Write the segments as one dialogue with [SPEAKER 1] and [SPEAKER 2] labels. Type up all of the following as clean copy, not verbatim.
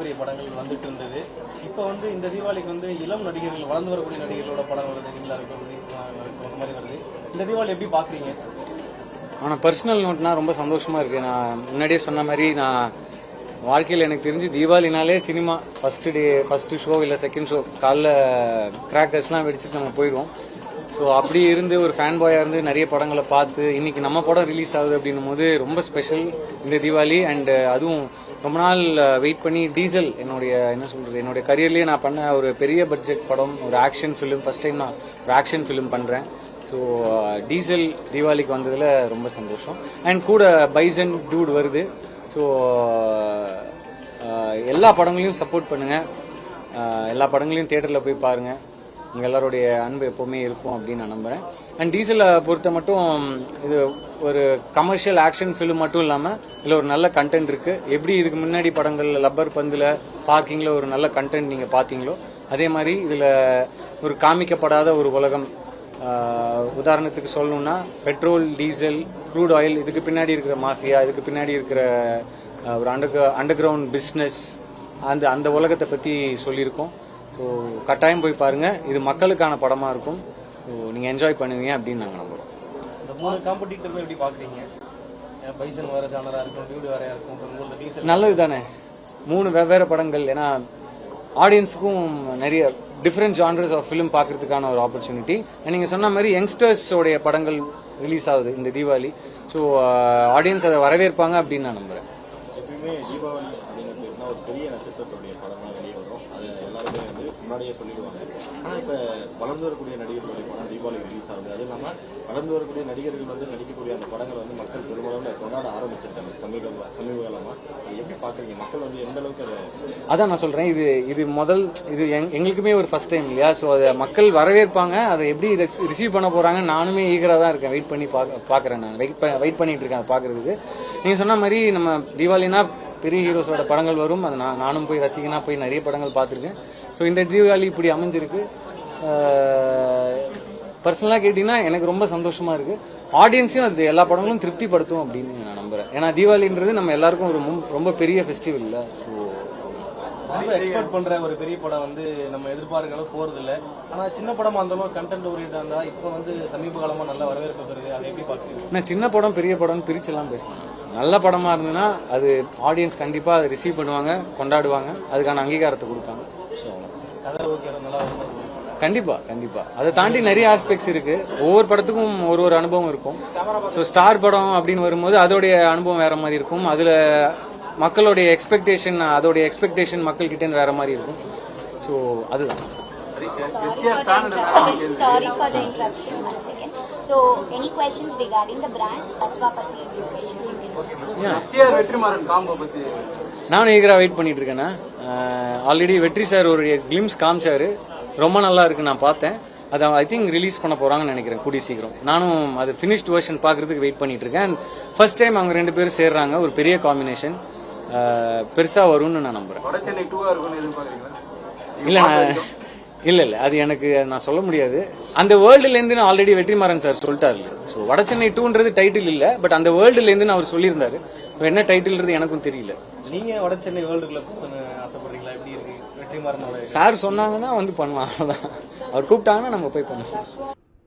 [SPEAKER 1] பெரிய படங்கள் வந்துட்டு இருந்தது. இப்போ வந்து இந்த தீபாவளிக்கு வந்து இளம் நடிகர்கள், வளர்ந்து வரக்கூடிய நடிகர்களோட படம் வருது, நீங்களா இருக்கட்டும், அந்த மாதிரி வருது. இந்த தீபாவளி எப்படி பாக்குறீங்க?
[SPEAKER 2] ஆனால் பர்சனல் நோட்னா ரொம்ப சந்தோஷமா இருக்கு. நான் முன்னாடியே சொன்ன மாதிரி நான் வாழ்க்கையில் எனக்கு தெரிஞ்சு தீபாவளினாலே சினிமா ஃபர்ஸ்ட் ஷோ இல்லை செகண்ட் ஷோ காலைல கிராக்கர்ஸ்லாம் வெடிச்சுட்டு நம்ம போயிடுவோம். ஸோ அப்படி இருந்து ஒரு ஃபேன் பாயாக இருந்து நிறைய படங்களை பார்த்து இன்னைக்கு நம்ம படம் ரிலீஸ் ஆகுது அப்படின்னும் போது ரொம்ப ஸ்பெஷல் இந்த தீபாவளி. அண்ட் அதுவும் ரொம்ப நாள் வெயிட் பண்ணி டீசல் என்னுடைய கரியர்லேயே நான் பண்ண ஒரு பெரிய பட்ஜெட் படம், ஒரு ஆக்ஷன் ஃபிலிம். ஃபர்ஸ்ட் டைம் நான் ஒரு ஆக்ஷன் ஃபிலிம் பண்ணுறேன். ஸோ டீசல் தீபாவளிக்கு வந்ததில் ரொம்ப சந்தோஷம். அண்ட் கூட பைசன் டூட் வருது. ஸோ எல்லா படங்களையும் சப்போர்ட் பண்ணுங்கள், எல்லா படங்களையும் தியேட்டரில் போய் பாருங்கள். உங்கள் எல்லாருடைய அன்பு எப்போவுமே இருக்கும் அப்படின்னு நான் நம்புகிறேன். அண்ட் டீசலை பொறுத்த மட்டும் இது ஒரு கமர்ஷியல் ஆக்ஷன் ஃபிலிம் மட்டும் இல்லாமல் இதில் ஒரு நல்ல கண்டென்ட் இருக்குது. எப்படி இதுக்கு முன்னாடி படங்கள் லப்பர் பந்தில் பார்க்கிங்கில் ஒரு நல்ல கண்டென்ட் நீங்கள் பார்த்தீங்களோ அதே மாதிரி இதில் ஒரு காமிக்கப்படாத ஒரு உலகம். உதாரணத்துக்கு சொல்லணும்னா பெட்ரோல், டீசல், க்ரூட் ஆயில், இதுக்கு பின்னாடி இருக்கிற மாஃபியா, இதுக்கு பின்னாடி இருக்கிற ஒரு அண்டர் கிரவுண்ட் பிஸ்னஸ், அந்த உலகத்தை பற்றி சொல்லியிருக்கோம். ஸோ கட்டாயம் போய் பாருங்கள். இது மக்களுக்கான படமாக இருக்கும். ஸோ நீங்கள் என்ஜாய் பண்ணுவீங்க அப்படின்னு நாங்கள் நம்புகிறோம்.
[SPEAKER 1] இந்த 3 காம்படிட்டர்கள் எப்படி பார்க்குறீங்க? பைசன் வேறு ஜானராக இருக்கும், டியூட் வேறையாக இருக்கும்,
[SPEAKER 2] நல்லது தானே 3 வெவ்வேறு படங்கள். ஏன்னா ஆடியன்ஸுக்கும் நிறைய டிஃப்ரெண்ட் ஜானர்ஸ் ஆஃப் ஃபிலிம் பார்க்கறதுக்கான ஒரு ஆப்பர்ச்சுனிட்டி. நீங்கள் சொன்ன மாதிரி யங்ஸ்டர்ஸோடைய படங்கள் ரிலீஸ் ஆகுது இந்த தீபாவளி. ஸோ ஆடியன்ஸ் அதை வரவேற்பாங்க அப்படின்னு நான் நம்புகிறேன்.
[SPEAKER 3] எப்பயுமே தீபாவளி அப்படிங்கிறது ஒரு பெரிய நட்சத்திரத்துடைய படம் தான் வெளியே வரும். அதை எல்லாருமே வந்து முன்னாடியே சொல்லிடுவாங்க. ஆனால் இப்போ வளர்ந்து வரக்கூடிய நடிகர்களுடைய படம் தீபாவளி ரிலீஸ் ஆகுது. அது இல்லாமல் வளர்ந்து வரக்கூடிய நடிகர்கள் வந்து நடிக்கக்கூடிய அந்த படங்களை வந்து மக்கள் பெருமளவில் கொண்டாட ஆரம்பிச்சிருக்காங்க சமீப காலமாக. எப்படி பார்க்குறீங்க? மக்கள் வந்து எந்த அளவுக்கு
[SPEAKER 2] அதான் நான் சொல்கிறேன், இது எங்களுக்குமே ஒரு ஃபர்ஸ்ட் டைம் இல்லையா? ஸோ அதை மக்கள் வரவேற்பாங்க. அதை எப்படி ரிசீவ் பண்ண போகிறாங்க நானுமே ஈகராக தான் இருக்கேன். வெயிட் பண்ணி பார்க்குறேன். நான் வெயிட் பண்ணிட்டு இருக்கேன் அதை பார்க்குறதுக்கு. நீங்கள் சொன்ன மாதிரி நம்ம தீபாவளினா பெரிய ஹீரோஸோட படங்கள் வரும். அது நானும் போய் ரசிகனாக போய் நிறைய படங்கள் பார்த்துருக்கேன். ஸோ இந்த தீபாவளி இப்படி அமைஞ்சிருக்கு. பர்சனலாக கேட்டிங்கன்னா எனக்கு ரொம்ப சந்தோஷமா இருக்கு. ஆடியன்ஸையும் அது எல்லா படங்களும் திருப்திப்படுத்தும் அப்படின்னு நான் நம்புறேன். ஏன்னா தீபாவளின்றது நம்ம எல்லாருக்கும் ஒரு ரொம்ப பெரிய ஃபெஸ்டிவல் இல்லை. ஸோ
[SPEAKER 1] ரொம்ப எக்ஸ்பெக்ட் பண்ற ஒரு பெரிய படம் வந்து நம்ம எதிர்பார்க்கிற அளவு போறது இல்லை. ஆனா சின்ன படமா இருந்தாலும் கண்டென்ட் ஓரியன்டா இருந்தா இப்போ வந்து சமீப காலமா நல்ல வரவேற்பு பெறுது. அதை எப்படி பாக்குறீங்க?
[SPEAKER 2] நான் சின்ன படம் பெரிய படம் பிரிச்செல்லாம் பேசுவேன். நல்ல படமா இருந்ததுன்னா அது ஆடியன்ஸ் கண்டிப்பா அதை ரிசீவ் பண்ணுவாங்க, கொண்டாடுவாங்க, அதுக்கான அங்கீகாரத்தை கொடுப்பாங்க. ஸோ கண்டிப்பா அதை தாண்டி நிறைய ஆஸ்பெக்ட்ஸ் இருக்கு. ஒவ்வொரு படத்துக்கும் ஒரு அனுபவம் இருக்கும். ஸோ ஸ்டார் படம் அப்படின்னு வரும்போது அதோடைய அனுபவம் வேற மாதிரி இருக்கும். அதுல மக்களுடைய எக்ஸ்பெக்டேஷன் மக்கள் கிட்ட இருந்து வேற மாதிரி இருக்கும். ஸோ அதுதான்.
[SPEAKER 4] Sorry for the interruption once again. So, any questions regarding the brand? Asva Pati, questions you can ask.
[SPEAKER 1] STR Vetrimaaran combo பத்தி
[SPEAKER 2] நானும் ஈகரா வெயிட் பண்ணிட்டு இருக்கேன்னா. ஆல்ரெடி வெற்றி சார் ஒரு கிளிம்ஸ் காமிச்சாரு, ரொம்ப நல்லா இருக்கு, நான் பார்த்தேன். அதை ஐ திங்க் ரிலீஸ் பண்ண போறாங்கன்னு நினைக்கிறேன் கூடிய சீக்கிரம். நானும் அது ஃபினிஷ்ட் வெர்ஷன் பார்க்கறதுக்கு வெயிட் பண்ணிட்டு இருக்கேன். ஃபர்ஸ்ட் டைம் அவங்க 2 பேரும் சேர்றாங்க, ஒரு பெரிய காம்பினேஷன் பெருசா வரும்னு நான் நம்புறேன். இல்ல அது எனக்கு நான் சொல்ல முடியாது. அந்த வேர்ல்டுல இருந்து நான் ஆல்ரெடி வெற்றிமாறன் சார் சொல்லிட்டாரு. ஸோ வடச்சென்னை 2ன்றது டைட்டில் இல்ல, பட் அந்த வேர்ல்டுல இருந்து அவர் சொல்லியிருந்தாரு. என்ன டைட்டில்ன்றது எனக்கும் தெரியல.
[SPEAKER 1] நீங்க வடச்சென்னை வேர்ல்டுக்குள்ள ஆசைப்படுறீங்களா? எப்படி இருக்கு வெற்றிமாறனோட?
[SPEAKER 2] சார் சொன்னாங்கன்னா வந்து பண்ணலாம், அவ்வளவுதான். அவர் கூப்பிட்டாங்கன்னா நம்ம போய் பண்ணுவோம்.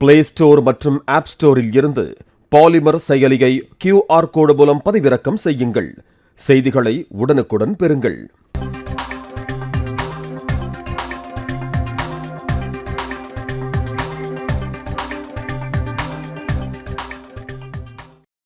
[SPEAKER 5] பிளே ஸ்டோர் மற்றும் ஆப் ஸ்டோரில் இருந்து பாலிமர் செயலியை QR கோடு மூலம் பதிவிறக்கம் செய்யுங்கள். செய்திகளை உடனுக்குடன் பெறுங்கள்.